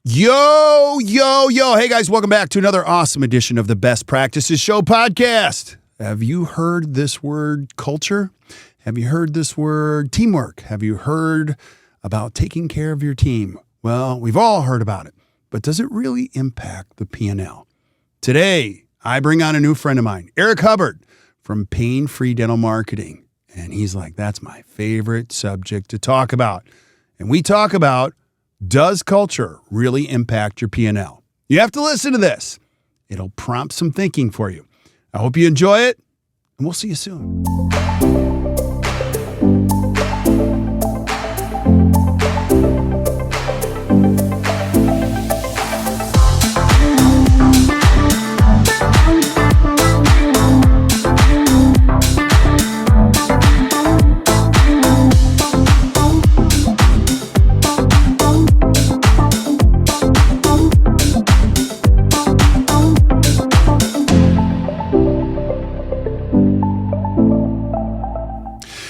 Yo, yo, yo. Hey, guys, welcome back to another awesome edition of the Best Practices Show podcast. Have you heard this word culture? Have you heard this word teamwork? Have you heard about taking care of your team? Well, we've all heard about it, but does it really impact the P&L? Today, I bring on a new friend of mine, Eric Hubbard from Pain-Free Dental Marketing. And he's like, that's my favorite subject to talk about. And we talk about, does culture really impact your P&L? You have to listen to this. It'll prompt some thinking for you. I hope you enjoy it, and we'll see you soon.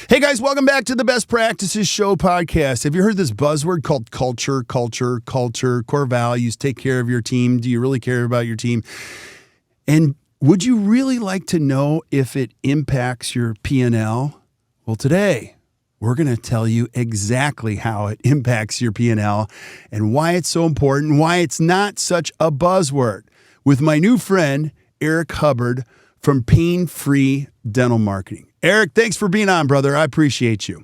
Hey guys, welcome back to the Best Practices Show podcast. Have you heard this buzzword called culture, core values, take care of your team? Do you really care about your team? And would you really like to know if it impacts your P&L? Well, today we're going to tell you exactly how it impacts your P&L and why it's so important, why it's not such a buzzword, with my new friend, Eric Hubbard from Pain-Free Dental Marketing. Eric, thanks for being on, brother. I appreciate you.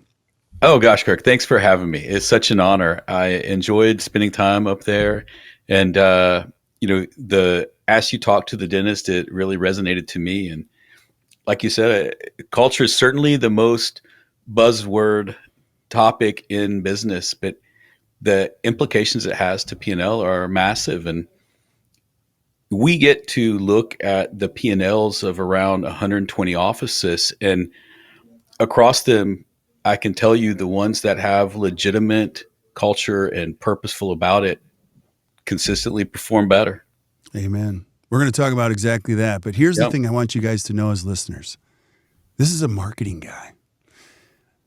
Oh, gosh, Kirk, thanks for having me. It's such an honor. I enjoyed spending time up there. And, as you talked to the dentist, it really resonated to me. And like you said, culture is certainly the most buzzword topic in business, but the implications it has to P&L are massive. And we get to look at the P&Ls of around 120 offices, and across them, I can tell you the ones that have legitimate culture and purposeful about it consistently perform better. Amen. We're going to talk about exactly that. But here's the thing I want you guys to know as listeners. This is a marketing guy.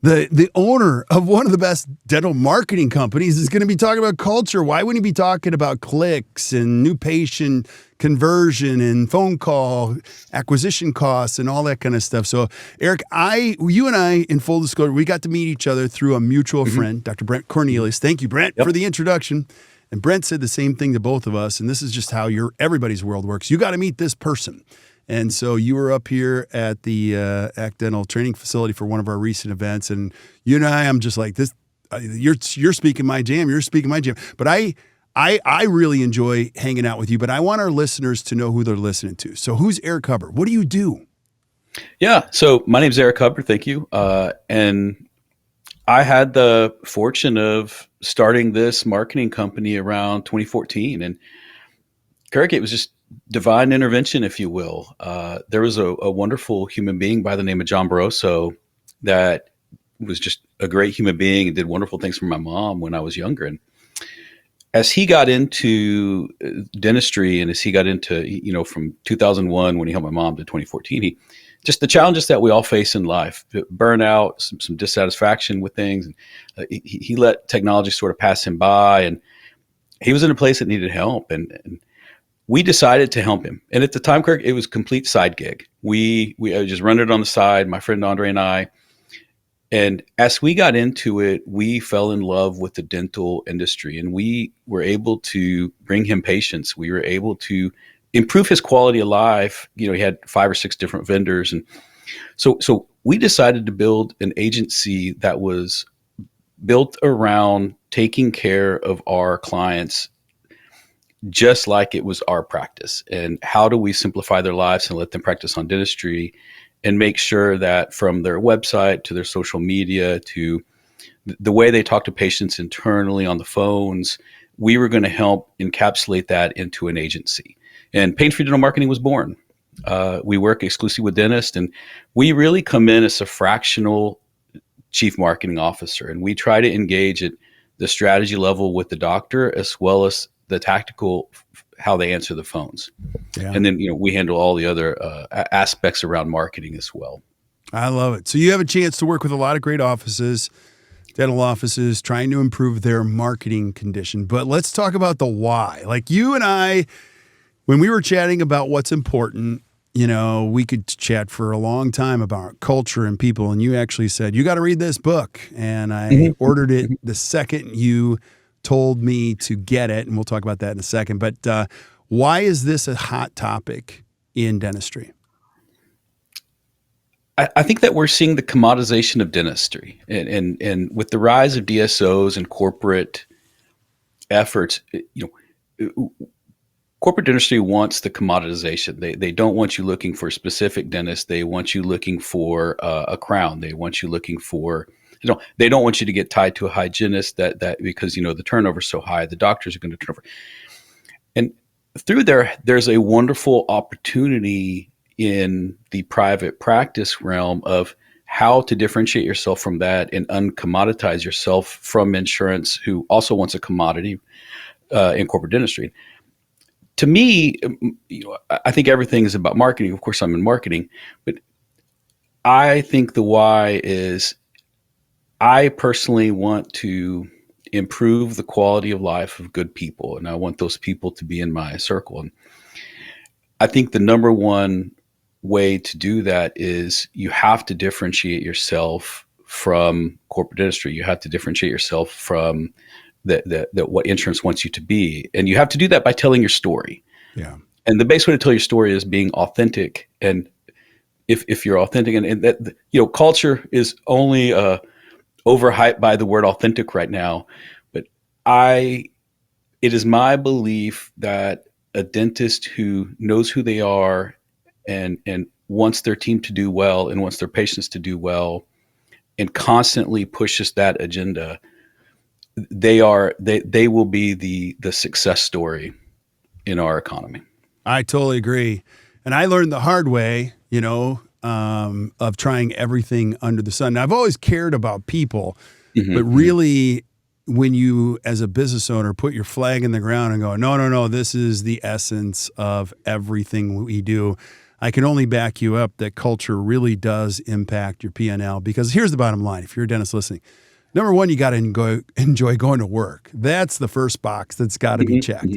The owner of one of the best dental marketing companies is going to be talking about culture. Why wouldn't he be talking about clicks and new patient conversion and phone call acquisition costs and all that kind of stuff? So, Eric, you and I, in full disclosure, we got to meet each other through a mutual friend, Dr. Brent Cornelius. Thank you, Brent, for the introduction. And Brent said the same thing to both of us. And this is just how everybody's world works. You got to meet this person. And so you were up here at the ACT Dental Training Facility for one of our recent events, and you and I'm just like this. You're speaking my jam. You're speaking my jam. But I really enjoy hanging out with you. But I want our listeners to know who they're listening to. So who's Eric Hubbard? What do you do? Yeah. So my name's Eric Hubbard. Thank you. And I had the fortune of starting this marketing company around 2014, and Kirk, it was just divine intervention, if you will. There was a wonderful human being by the name of John Barroso that was just a great human being and did wonderful things for my mom when I was younger. And as he got into dentistry, and as he got into, from 2001 when he helped my mom to 2014, just the challenges that we all face in life, burnout, some dissatisfaction with things. And he let technology sort of pass him by, and he was in a place that needed help. And we decided to help him. And at the time, Kirk, it was a complete side gig. We just run it on the side, my friend Andre and I. And as we got into it, we fell in love with the dental industry, and we were able to bring him patients. We were able to improve his quality of life. He had 5 or 6 different vendors. And so we decided to build an agency that was built around taking care of our clients just like it was our practice. And how do we simplify their lives and let them practice on dentistry and make sure that from their website to their social media to the way they talk to patients internally on the phones, we were going to help encapsulate that into an agency. And Pain-Free Dental Marketing was born. We work exclusively with dentists, and we really come in as a fractional chief marketing officer. And we try to engage at the strategy level with the doctor as well as the tactical, how they answer the phones. Yeah. And then, we handle all the other aspects around marketing as well. I love it. So you have a chance to work with a lot of great offices dental offices trying to improve their marketing condition. But let's talk about the why. Like you and I, when we were chatting about what's important, we could chat for a long time about culture and people. And you actually said, you got to read this book. And I ordered it the second you told me to get it. And we'll talk about that in a second. But why is this a hot topic in dentistry? I think that we're seeing the commodization of dentistry, and with the rise of DSOs and corporate efforts, corporate dentistry wants the commoditization. They don't want you looking for a specific dentist. They want you looking for a crown. They want you looking for, they don't want you to get tied to a hygienist that because the turnover is so high, the doctors are going to turn over. And through there's a wonderful opportunity in the private practice realm of how to differentiate yourself from that and uncommoditize yourself from insurance, who also wants a commodity in corporate dentistry. To me, I think everything is about marketing. Of course, I'm in marketing, but I think the why is I personally want to improve the quality of life of good people, and I want those people to be in my circle. And I think the number one way to do that is you have to differentiate yourself from corporate dentistry. You have to differentiate yourself from what insurance wants you to be. And you have to do that by telling your story. Yeah. And the best way to tell your story is being authentic. And if you're authentic, and that, culture is only overhyped by the word authentic right now. But it is my belief that a dentist who knows who they are and wants their team to do well and wants their patients to do well and constantly pushes that agenda, they will be the success story in our economy. I totally agree. And I learned the hard way, of trying everything under the sun. Now, I've always cared about people, but really when you, as a business owner, put your flag in the ground and go, no, this is the essence of everything we do, I can only back you up that culture really does impact your P&L. Because here's the bottom line. If you're a dentist listening, number one, you got to enjoy going to work. That's the first box that's got to be checked.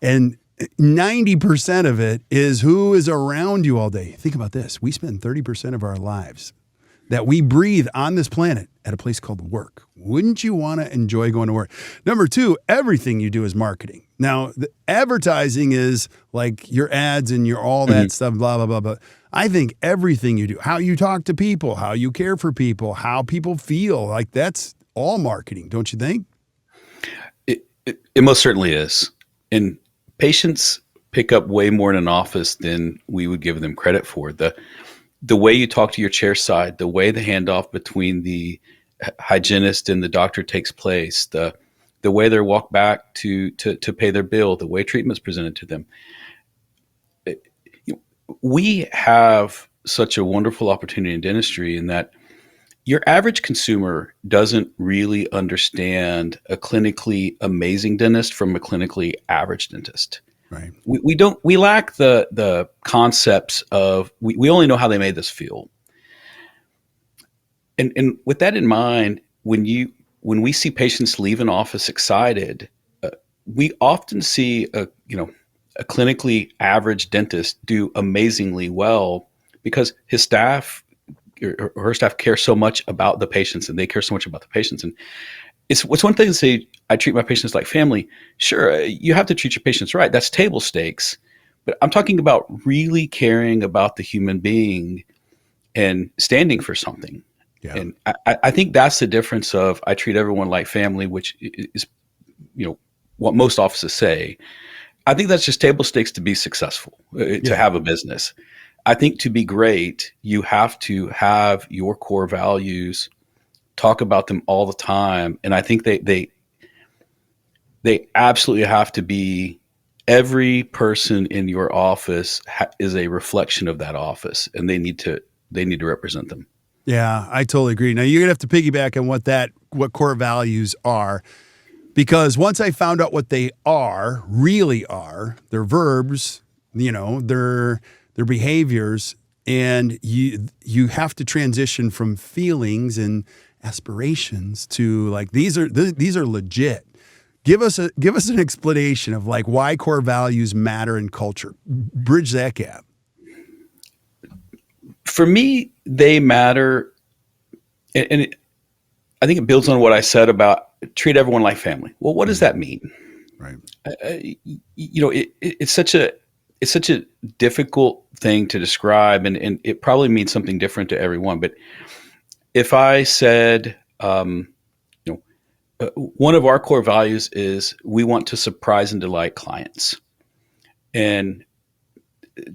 And 90% of it is who is around you all day. Think about this. We spend 30% of our lives that we breathe on this planet at a place called work. Wouldn't you want to enjoy going to work? Number two, everything you do is marketing. Now, the advertising is like your ads and your all that stuff, blah, blah, blah, blah. I think everything you do, how you talk to people, how you care for people, how people feel, like that's all marketing, don't you think? It most certainly is. And patients pick up way more in an office than we would give them credit for. The way you talk to your chair side, the way the handoff between the hygienist and the doctor takes place, the way they walk back to pay their bill, the way treatment's presented to them. We have such a wonderful opportunity in dentistry in that your average consumer doesn't really understand a clinically amazing dentist from a clinically average dentist. Right. We lack the concepts of, we only know how they made us feel. And with that in mind, when we see patients leave an office excited, we often see a clinically average dentist do amazingly well because his staff or her staff care so much about the patients, and they care so much about the patients. And it's one thing to say, I treat my patients like family. Sure, you have to treat your patients right. That's table stakes. But I'm talking about really caring about the human being and standing for something. Yeah. And I think that's the difference of I treat everyone like family, which is what most offices say. I think that's just table stakes to be successful, to have a business. I think to be great, you have to have your core values, talk about them all the time. And I think they absolutely have to be, every person in your office is a reflection of that office, and they need to represent them. Yeah, I totally agree. Now you're gonna have to piggyback on what core values are, because once I found out what they really are, they're verbs, their behaviors, and you have to transition from feelings and aspirations to like these are legit. Give us an explanation of like why core values matter in culture. Bridge that gap. For me, they matter, and I think it builds on what I said about treat everyone like family. Well, what does that mean? Right. It's such a difficult thing to describe, and it probably means something different to everyone. But if I said, one of our core values is we want to surprise and delight clients, and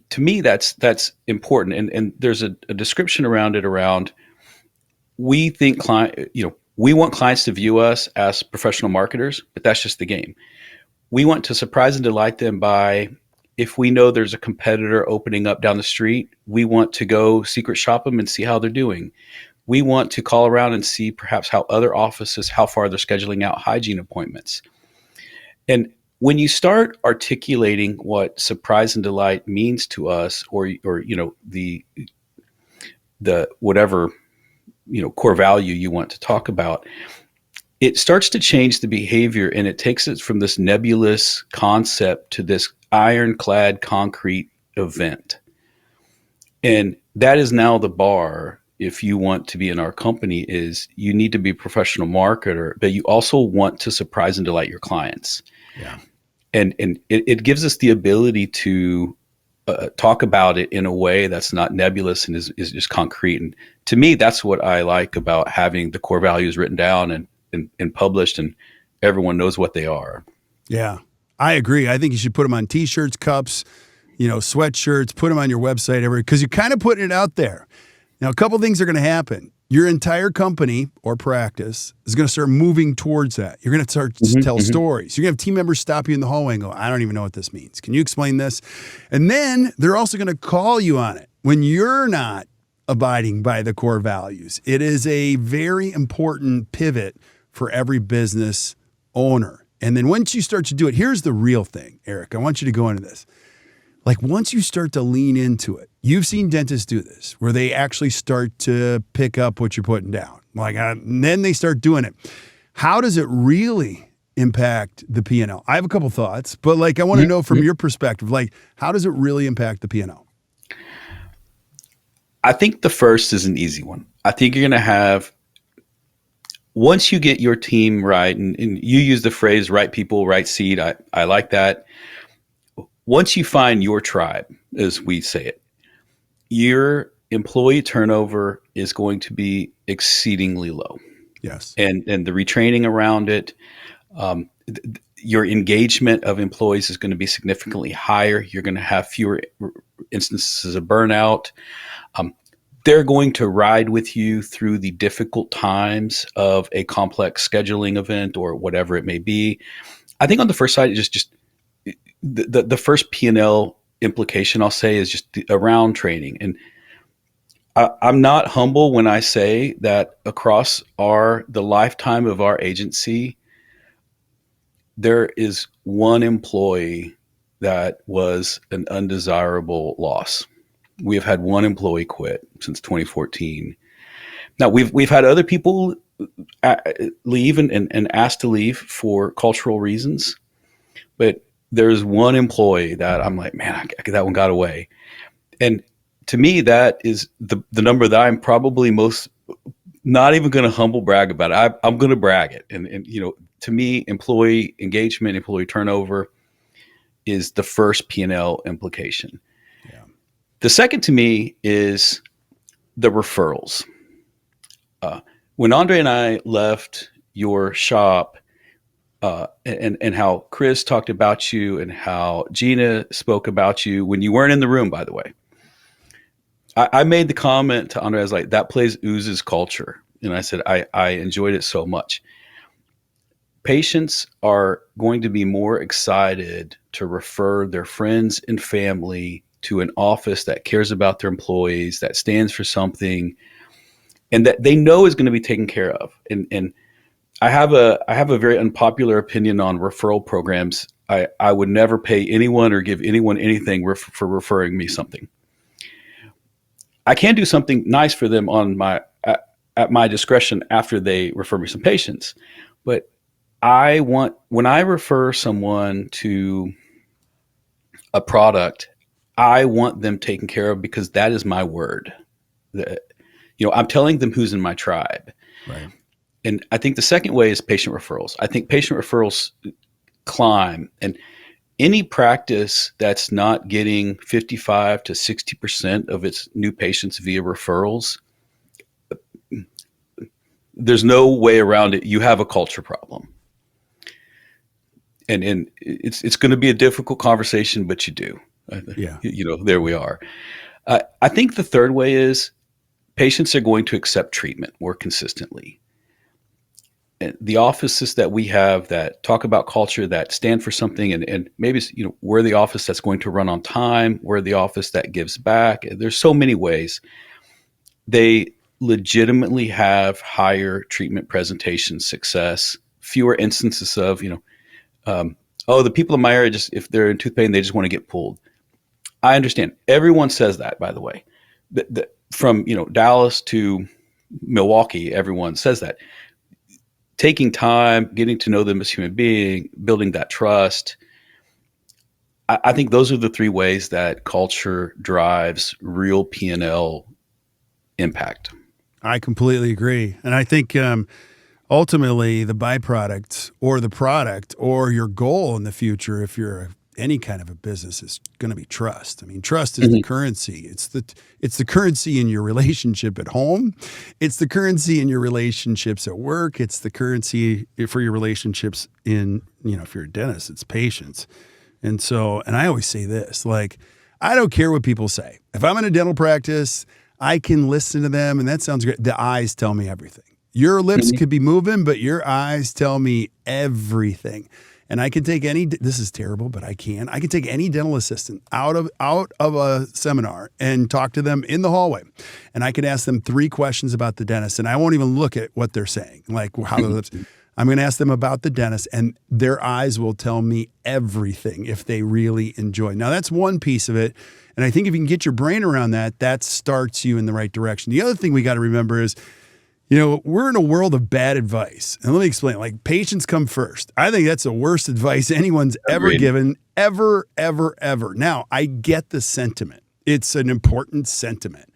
to me, that's important. And there's a description around it around we think we want clients to view us as professional marketers, but that's just the game. We want to surprise and delight them by, if we know there's a competitor opening up down the street, we want to go secret shop them and see how they're doing. We want to call around and see perhaps how other offices, how far they're scheduling out hygiene appointments. And when you start articulating what surprise and delight means to us, or the whatever core value you want to talk about, it starts to change the behavior, and it takes it from this nebulous concept to this ironclad concrete event. And that is now the bar. If you want to be in our company, is you need to be a professional marketer, but you also want to surprise and delight your clients. Yeah. And it gives us the ability to talk about it in a way that's not nebulous and is just concrete. And to me, that's what I like about having the core values written down and published, and everyone knows what they are. Yeah, I agree. I think you should put them on T-shirts, cups, sweatshirts, put them on your website, because you're kind of putting it out there. Now, a couple things are going to happen. Your entire company or practice is going to start moving towards that. You're going to start to tell stories. You're going to have team members stop you in the hallway and go, I don't even know what this means. Can you explain this? And then they're also going to call you on it when you're not abiding by the core values. It is a very important pivot for every business owner. And then once you start to do it, here's the real thing, Eric. I want you to go into this. Like once you start to lean into it, you've seen dentists do this, where they actually start to pick up what you're putting down. And then they start doing it. How does it really impact the P&L? I have a couple thoughts, but I want to know from your perspective, how does it really impact the P&L? I think the first is an easy one. I think you're going to have, once you get your team right, and you use the phrase right people, right seed. I like that. Once you find your tribe, as we say it, your employee turnover is going to be exceedingly low. Yes. And the retraining around it, your engagement of employees is going to be significantly higher. You're going to have fewer instances of burnout. They're going to ride with you through the difficult times of a complex scheduling event or whatever it may be. I think on the first side, it's just the first P&L implication I'll say is just around training. And I'm not humble when I say that across the lifetime of our agency, there is one employee that was an undesirable loss. We have had one employee quit since 2014. Now we've had other people leave and asked to leave for cultural reasons, but there's one employee that I'm like, man, that one got away. And to me, that is the number that I'm probably most not even going to humble brag about it. I'm going to brag it. And to me, employee engagement, employee turnover is the first P&L implication. Yeah. The second to me is the referrals. When Andre and I left your shop, and how Chris talked about you and how Gina spoke about you when you weren't in the room, by the way, I made the comment to Andre, I was like, that place oozes culture. And I said, I enjoyed it so much. Patients are going to be more excited to refer their friends and family to an office that cares about their employees, that stands for something, and that they know is going to be taken care of. And I have a very unpopular opinion on referral programs. I would never pay anyone or give anyone anything for referring me something. I can do something nice for them on at my discretion after they refer me some patients. But when I refer someone to a product, I want them taken care of because that is my word. I'm telling them who's in my tribe. Right. And I think the second way is patient referrals. I think patient referrals climb, and any practice that's not getting 55 to 60% of its new patients via referrals, there's no way around it. You have a culture problem. And it's going to be a difficult conversation, but you do. Yeah. There we are. I think the third way is patients are going to accept treatment more consistently. And the offices that we have that talk about culture, that stand for something, and maybe we're the office that's going to run on time. We're the office that gives back. There's so many ways. They legitimately have higher treatment presentation success, fewer instances of, the people in my area, just if they're in tooth pain, they just want to get pulled. I understand. Everyone says that, by the way. From Dallas to Milwaukee, everyone says that. Taking time, getting to know them as human being, building that trust. I think those are the three ways that culture drives real P&L impact. I completely agree. And I think ultimately the byproduct or the product or your goal in the future, if you're any kind of a business, is going to be trust. I mean, trust is the currency. It's the currency in your relationship at home. It's the currency in your relationships at work. It's the currency for your relationships in, if you're a dentist, it's patience. And I always say this, like, I don't care what people say. If I'm in a dental practice, I can listen to them, and that sounds great. The eyes tell me everything. Your lips could be moving, but your eyes tell me everything. And I can take this is terrible, but I can take any dental assistant out of a seminar and talk to them in the hallway. And I can ask them 3 questions about the dentist, and I won't even look at what they're saying, like how their lips. I'm going to ask them about the dentist, and their eyes will tell me everything if they really enjoy. Now, that's one piece of it. And I think if you can get your brain around that, that starts you in the right direction. The other thing we got to remember is, we're in a world of bad advice. And let me explain. Like, patients come first. I think that's the worst advice anyone's ever given, ever, ever, ever. Now, I get the sentiment. It's an important sentiment.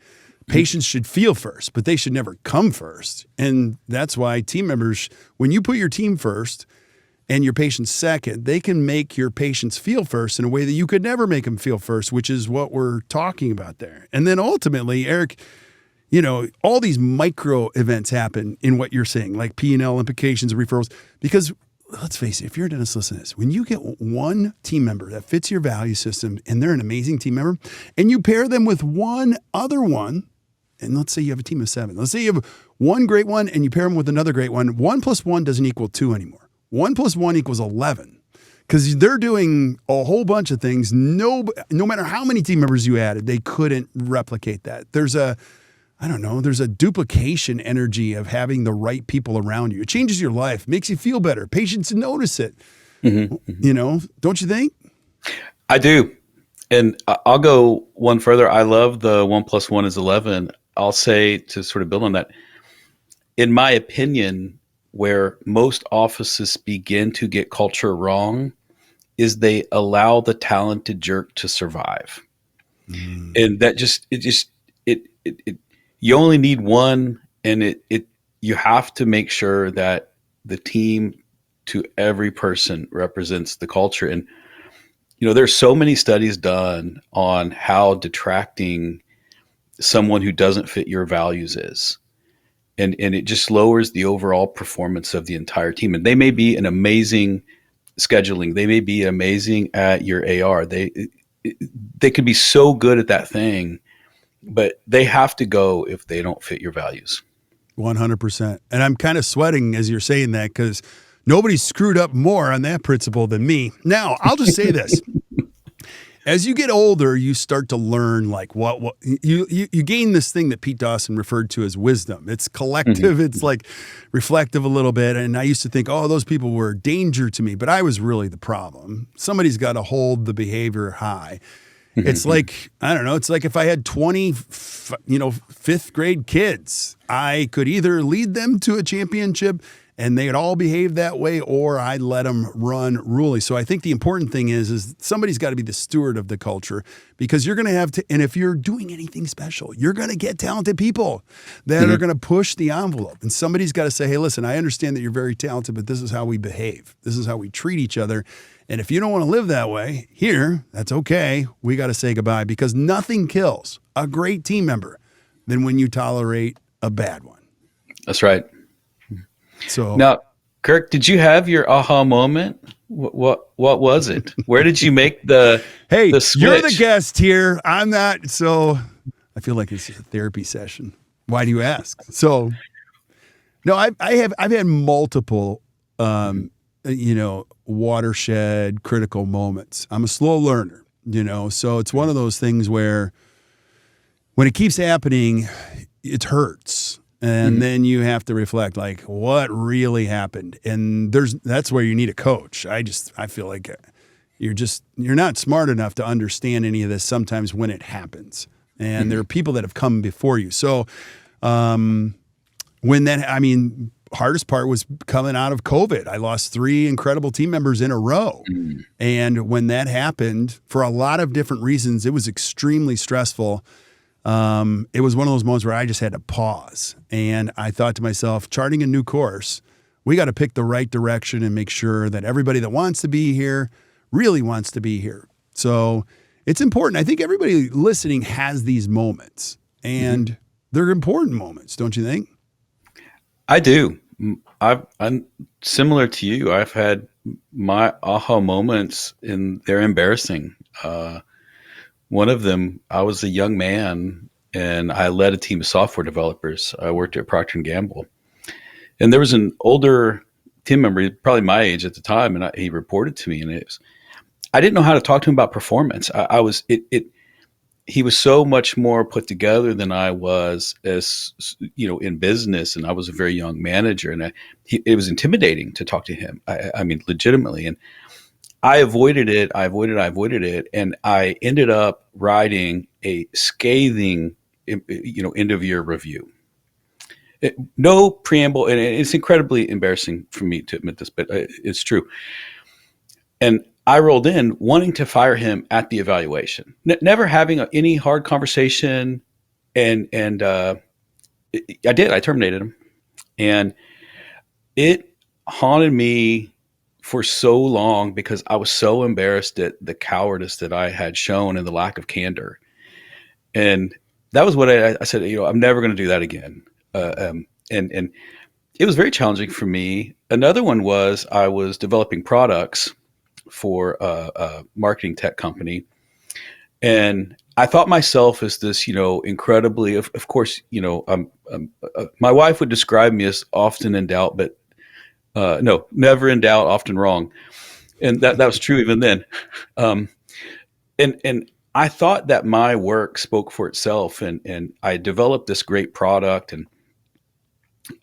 Patients should feel first, but they should never come first. And that's why team members, when you put your team first and your patients second, they can make your patients feel first in a way that you could never make them feel first, which is what we're talking about there. And then ultimately, Eric, all these micro events happen in what you're saying, like P&L implications, referrals, because let's face it, if you're a dentist, listen to this. When you get one team member that fits your value system and they're an amazing team member, and you pair them with one other one, and let's say you have a team of 7. Let's say you have one great one and you pair them with another great one. 1 + 1 doesn't equal 2 anymore. 1 + 1 equals 11. Because they're doing a whole bunch of things. No matter how many team members you added, they couldn't replicate that. There's a duplication energy of having the right people around you. It changes your life, makes you feel better. Patients notice it. Don't you think? I do. And I'll go one further. I love the 1 + 1 is 11. I'll say, to sort of build on that, in my opinion, where most offices begin to get culture wrong is they allow the talented jerk to survive. And that you only need one, and you have to make sure that the team to every person represents the culture. And there's so many studies done on how detracting someone who doesn't fit your values is. And it just lowers the overall performance of the entire team. And they may be an amazing scheduling. They may be amazing at your AR. They could be so good at that thing, but they have to go if they don't fit your values. 100%. And I'm kind of sweating as you're saying that, because nobody's screwed up more on that principle than me. Now, I'll just say this. As you get older, you start to learn, like, what you gain this thing that Pete Dawson referred to as wisdom. It's collective. It's like reflective a little bit. And I used to think, those people were a danger to me, but I was really the problem. Somebody's got to hold the behavior high. It's like, I don't know, it's like if I had 20, fifth grade kids, I could either lead them to a championship and they'd all behave that way, or I'd let them run ruly. So I think the important thing is somebody's got to be the steward of the culture, because you're going to have to, and if you're doing anything special, you're going to get talented people that are going to push the envelope. And somebody's got to say, hey, listen, I understand that you're very talented, but this is how we behave. This is how we treat each other. And if you don't want to live that way here, that's okay. We got to say goodbye, because nothing kills a great team member than when you tolerate a bad one. That's right. So now, Kirk, did you have your aha moment? What was it? Where did you make the switch? You're the guest here. I'm not. So I feel like this is a therapy session. Why do you ask? So no, I've had multiple watershed critical moments. I'm a slow learner, so it's one of those things where when it keeps happening, it hurts. And then you have to reflect, like, what really happened? And that's where you need a coach. I feel like you're not smart enough to understand any of this sometimes when it happens. And there are people that have come before you. So hardest part was coming out of COVID. I lost 3 incredible team members in a row. And when that happened, for a lot of different reasons, it was extremely stressful. It was one of those moments where I just had to pause, and I thought to myself, charting a new course, we got to pick the right direction and make sure that everybody that wants to be here really wants to be here. So it's important. I think everybody listening has these moments, and they're important moments, don't you think? I do. I'm similar to you. I've had my aha moments, and they're embarrassing. One of them, I was a young man and I led a team of software developers. I worked at Procter & Gamble. And there was an older team member, probably my age at the time, and he reported to me. And I didn't know how to talk to him about performance. He was so much more put together than I was, as in business. And I was a very young manager, and it was intimidating to talk to him. I mean, legitimately. And I avoided it. And I ended up writing a scathing, end of year review. No preamble. And it's incredibly embarrassing for me to admit this, but it's true. And I rolled in wanting to fire him at the evaluation, never having any hard conversation. And I did. I terminated him. And it haunted me for so long, because I was so embarrassed at the cowardice that I had shown and the lack of candor. And that was what I said, I'm never going to do that again. And it was very challenging for me. Another one was I was developing products for a marketing tech company. And I thought myself as this, incredibly, of course, my wife would describe me as often in doubt, but no, never in doubt, often wrong. And that was true even then. And I thought that my work spoke for itself, and I developed this great product, and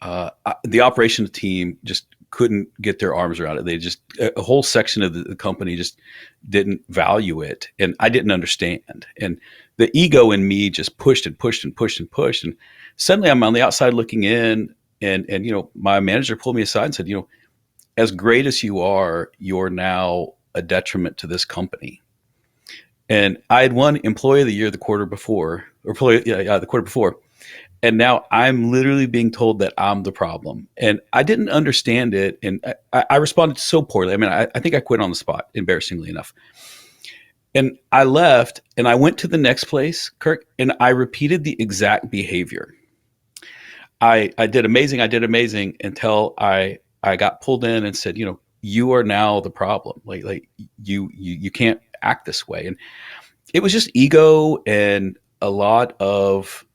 the operations team just couldn't get their arms around it. They just, a whole section of the company just didn't value it. And I didn't understand. And the ego in me just pushed and pushed and pushed and pushed. And suddenly I'm on the outside looking in, and my manager pulled me aside and said, as great as you are, you're now a detriment to this company. And I had won Employee of the Year the quarter before. And now I'm literally being told that I'm the problem. And I didn't understand it. And I responded so poorly. I mean, I think I quit on the spot, embarrassingly enough. And I left, and I went to the next place, Kirk, and I repeated the exact behavior. I did amazing until I got pulled in and said, you are now the problem. Like you can't act this way. And it was just ego and a lot of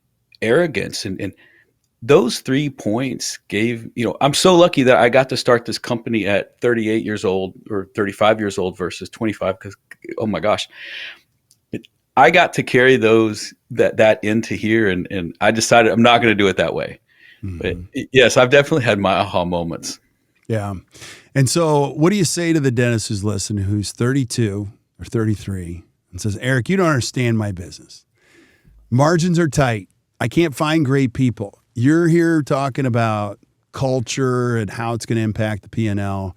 arrogance. And those 3 points gave, I'm so lucky that I got to start this company at 38 years old or 35 years old versus 25, because, oh my gosh, I got to carry that into here. And I decided I'm not going to do it that way. But yes, I've definitely had my aha moments. Yeah. And so what do you say to the dentist who's listening, who's 32 or 33, and says, Eric, you don't understand my business. Margins are tight. I can't find great people. You're here talking about culture and how it's going to impact the P&L.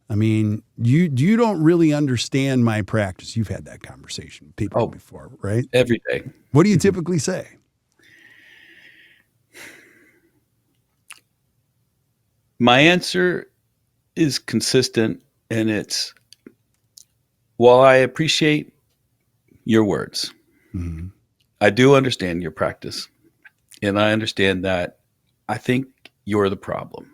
I mean, you don't really understand my practice. You've had that conversation with people before, right? Every day. What do you typically say? My answer is consistent, and it's, while I appreciate your words, Mm-hmm. I do understand your practice, and I understand that I think you're the problem.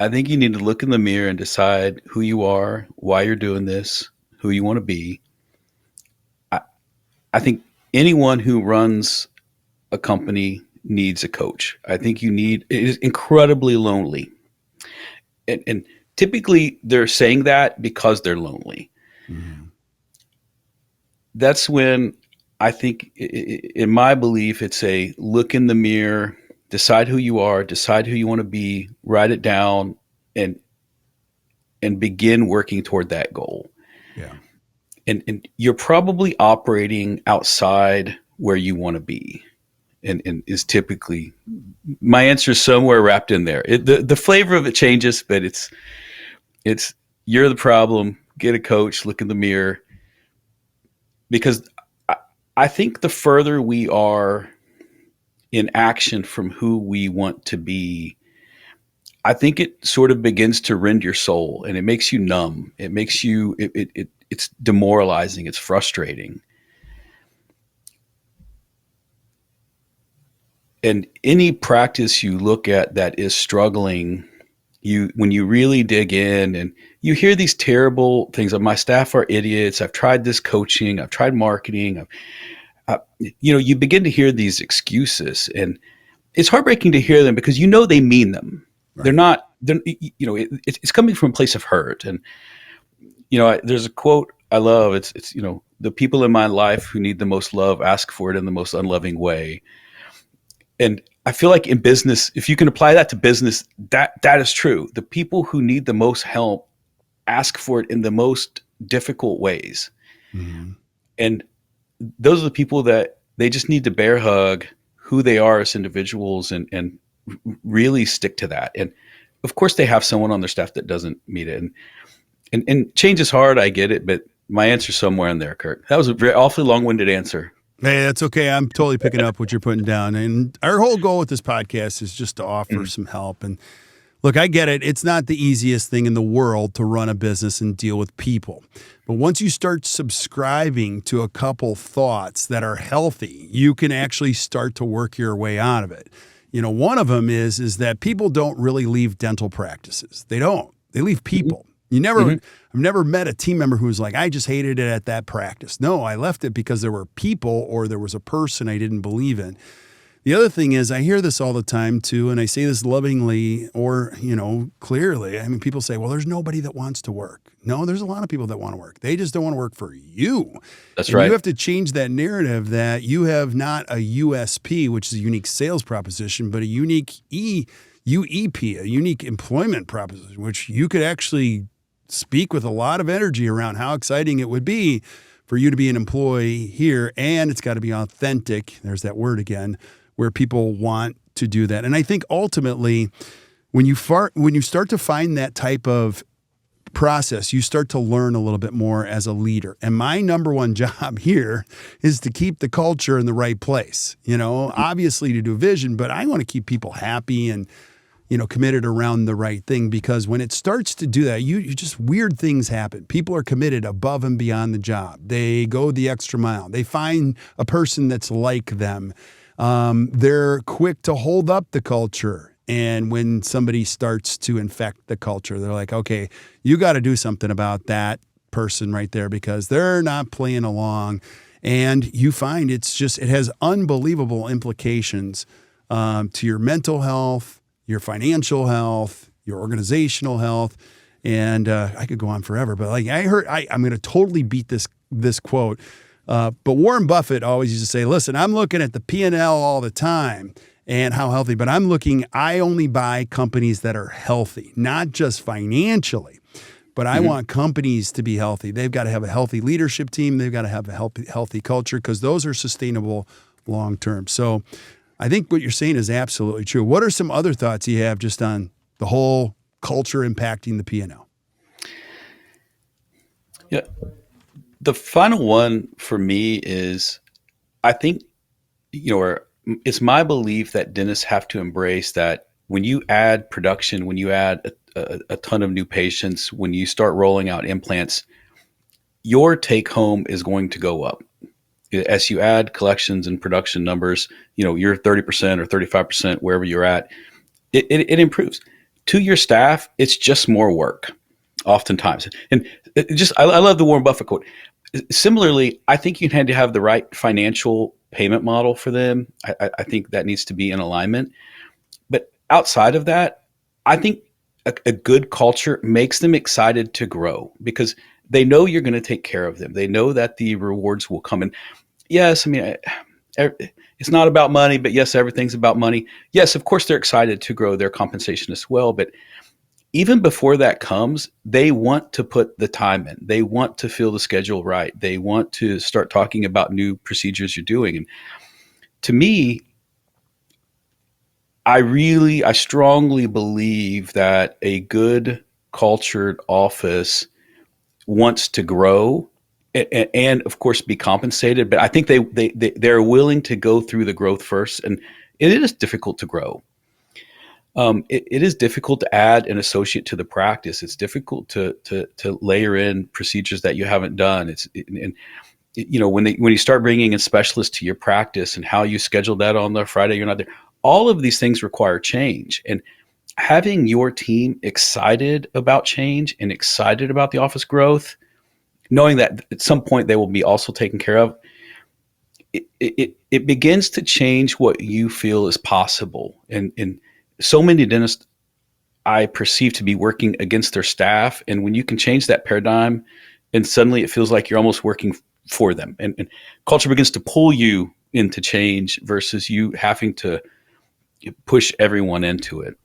I think you need to look in the mirror and decide who you are, why you're doing this, who you want to be. I think anyone who runs a company needs a coach. I think it is incredibly lonely. And typically they're saying that because they're lonely. Mm-hmm. That's when I think, in my belief, it's a look in the mirror, decide who you are, decide who you want to be, write it down, and begin working toward that goal. Yeah. And you're probably operating outside where you want to be, and is typically my answer is somewhere wrapped in there. The flavor of it changes, but it's you're the problem. Get a coach, look in the mirror, because I think the further we are in action from who we want to be, I think it sort of begins to rend your soul, and it makes you numb. It makes you, it's demoralizing. It's frustrating. And any practice you look at that is struggling, when you really dig in and you hear these terrible things of, my staff are idiots. I've tried this coaching. I've tried marketing. You begin to hear these excuses, and it's heartbreaking to hear them because they mean them. Right. It's coming from a place of hurt. And, there's a quote I love. It's the people in my life who need the most love ask for it in the most unloving way. And I feel like in business, if you can apply that to business, that is true. The people who need the most help ask for it in the most difficult ways. Mm-hmm. And those are the people that they just need to bear hug who they are as individuals and really stick to that. And of course they have someone on their staff that doesn't meet it. And change is hard. I get it, but my answer's somewhere in there, Kirk. That was a very awfully long-winded answer. Hey, that's okay. I'm totally picking up what you're putting down. And our whole goal with this podcast is just to offer some help. And look, I get it. It's not the easiest thing in the world to run a business and deal with people. But once you start subscribing to a couple thoughts that are healthy, you can actually start to work your way out of it. One of them is that people don't really leave dental practices. They don't. They leave people. I've never met a team member who's like, I just hated it at that practice. No, I left it because there were people or there was a person I didn't believe in. The other thing is, I hear this all the time too, and I say this lovingly or, clearly. I mean, people say, well, there's nobody that wants to work. No, there's a lot of people that want to work. They just don't want to work for you. That's right. You have to change that narrative that you have not a USP, which is a unique sales proposition, but a unique UEP, a unique employment proposition, which you could actually speak with a lot of energy around how exciting it would be for you to be an employee here. And it's got to be authentic. There's that word again, where people want to do that. And I think ultimately, when you start to find that type of process, you start to learn a little bit more as a leader. And my number one job here is to keep the culture in the right place, obviously to do vision, but I want to keep people happy and committed around the right thing, because when it starts to do that, you just weird things happen. People are committed above and beyond the job. They go the extra mile. They find a person that's like them. They're quick to hold up the culture. And when somebody starts to infect the culture, they're like, okay, you got to do something about that person right there because they're not playing along. And you find it has unbelievable implications to your mental health, your financial health, your organizational health. And I could go on forever, but I'm going to totally beat this quote. But Warren Buffett always used to say, listen, I'm looking at the P&L all the time and how healthy, but I only buy companies that are healthy, not just financially, but I want companies to be healthy. They've got to have a healthy leadership team. They've got to have a healthy culture, because those are sustainable long term. So I think what you're saying is absolutely true. What are some other thoughts you have just on the whole culture impacting the P&L? Yeah. The final one for me is, I think, it's my belief that dentists have to embrace that when you add production, when you add a ton of new patients, when you start rolling out implants, your take home is going to go up. As you add collections and production numbers, you're 30% or 35%, wherever you're at, it improves. To your staff, it's just more work oftentimes. And I love the Warren Buffett quote. Similarly, I think you need to have the right financial payment model for them. I think that needs to be in alignment. But outside of that, I think a good culture makes them excited to grow, because they know you're going to take care of them. They know that the rewards will come. And yes, it's not about money, but yes, everything's about money. Yes, of course, they're excited to grow their compensation as well. But even before that comes, they want to put the time in. They want to feel the schedule right. They want to start talking about new procedures you're doing. And to me, I strongly believe that a good cultured office wants to grow and of course be compensated. But I think they're willing to go through the growth first. And it is difficult to grow. It is difficult to add an associate to the practice. It's difficult to layer in procedures that you haven't done. When you start bringing in specialists to your practice and how you schedule that on the Friday you're not there, all of these things require change. And having your team excited about change and excited about the office growth, knowing that at some point they will be also taken care of, it begins to change what you feel is possible. And so many dentists I perceive to be working against their staff. And when you can change that paradigm, and suddenly it feels like you're almost working for them, and culture begins to pull you into change versus you having to push everyone into it.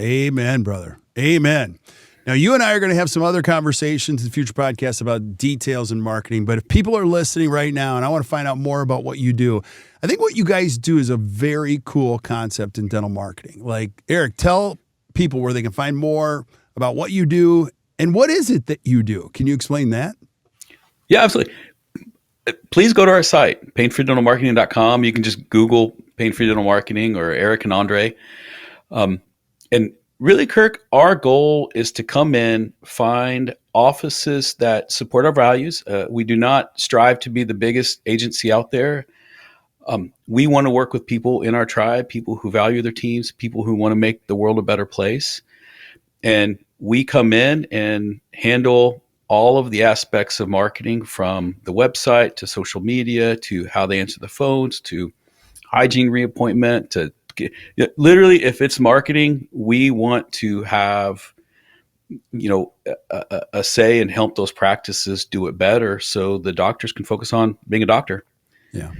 Amen, brother. Amen. Now, you and I are going to have some other conversations in future podcasts about details in marketing. But if people are listening right now and I want to find out more about what you do, I think what you guys do is a very cool concept in dental marketing. Like, Eric, tell people where they can find more about what you do, and what is it that you do? Can you explain that? Yeah, absolutely. Please go to our site, painfreedentalmarketing.com. You can just Google Pain Free Dental Marketing or Eric and Andre. And really, Kirk, our goal is to come in, find offices that support our values. We do not strive to be the biggest agency out there. We want to work with people in our tribe, people who value their teams, people who want to make the world a better place. And we come in and handle all of the aspects of marketing, from the website to social media to how they answer the phones to hygiene reappointment to literally, if it's marketing, we want to have, a say and help those practices do it better so the doctors can focus on being a doctor. Yeah.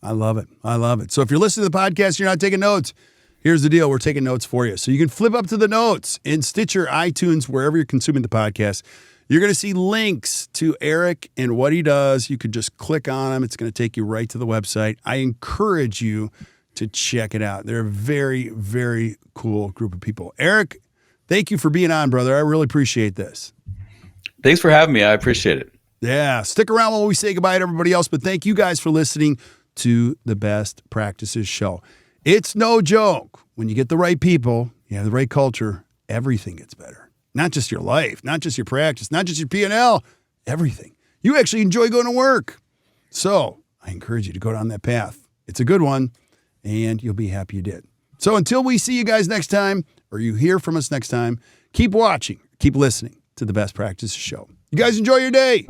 I love it. I love it. So if you're listening to the podcast, you're not taking notes, here's the deal. We're taking notes for you. So you can flip up to the notes in Stitcher, iTunes, wherever you're consuming the podcast. You're going to see links to Eric and what he does. You could just click on them. It's going to take you right to the website. I encourage you to check it out. They're a very, very cool group of people. Eric, thank you for being on, brother. I really appreciate this. Thanks for having me. I appreciate it. Yeah. Stick around while we say goodbye to everybody else, but thank you guys for listening to the Best Practices Show. It's no joke. When you get the right people, you have the right culture, everything gets better. Not just your life, not just your practice, not just your P&L, everything. You actually enjoy going to work. So I encourage you to go down that path. It's a good one, and you'll be happy you did. So until we see you guys next time, or you hear from us next time, keep watching, keep listening to the Best Practices Show. You guys enjoy your day.